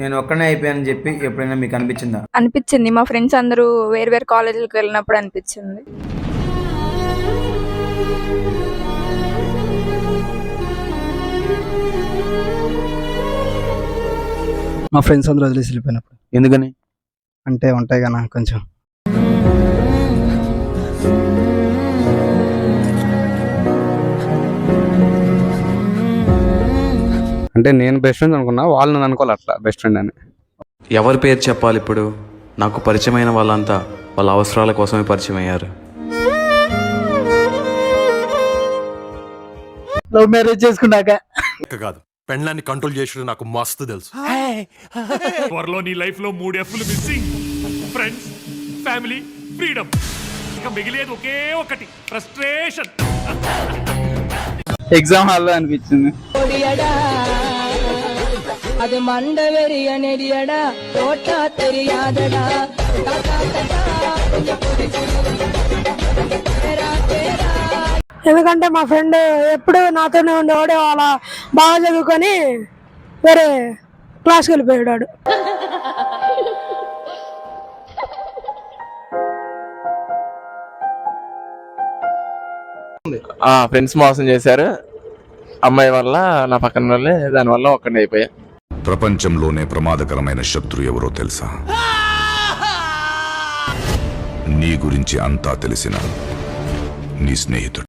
నేను ఒక్కనే అయిపోయానని చెప్పి ఎప్పుడైనా మీకు అనిపించిందా? అనిపించింది. మా ఫ్రెండ్స్ అందరూ వేరు వేరు కాలేజీలకు వెళ్ళినప్పుడు అనిపించింది. మా ఫ్రెండ్స్ అందరూ వదిలేసి వెళ్ళిపోయినప్పుడు. ఎందుకని? అంటే ఉంటాయి కదా కొంచెం. అంటే నేను బెస్ట్ ఫ్రెండ్ అనుకున్నా, వాళ్ళు నన్ను అనుకోవాలి అట్లా బెస్ట్ ఫ్రెండ్ అని. ఎవరి పేరు చెప్పాలి ఇప్పుడు? నాకు పరిచయమైన వాళ్ళంతా వాళ్ళ అవసరాల కోసమే పరిచయం అయ్యారు. లవ్ మ్యారేజ్ చేసుకున్నాక కాదు, పెళ్ళాన్ని కంట్రోల్ చేసేది నాకు మస్తు తెలుసు. త్వరలో నీ లైఫ్ లో 3 F'లు మిస్సింగ్: ఫ్రెండ్స్, ఫ్యామిలీ, ఫ్రీడమ్. ఇక మిగిలేదు ఒకే ఒకటి, ఫ్రస్ట్రేషన్. ఎగ్జామ్ హాల్లో అనిపించింది. அது மண்டவெறிய நெடியடா தோட்டா தெரியாதடா. ఎందుకంటే మా ఫ్రెండ్ ఎప్పుడు నాతోనే ఉండేవాడు, అలా బాగా చదువుకొని వేరే క్లాస్కి వెళ్ళిపోయాడు. ఫ్రెండ్స్ మోసం చేశారు అమ్మాయి వల్ల, నా పక్కన వాళ్ళే, దానివల్ల ఒక్కడే అయిపోయా. ప్రపంచంలోనే ప్రమాదకరమైన శత్రు ఎవరో తెలుసా? నీ గురించి అంతా తెలిసిన నీ స్నేహితుడు.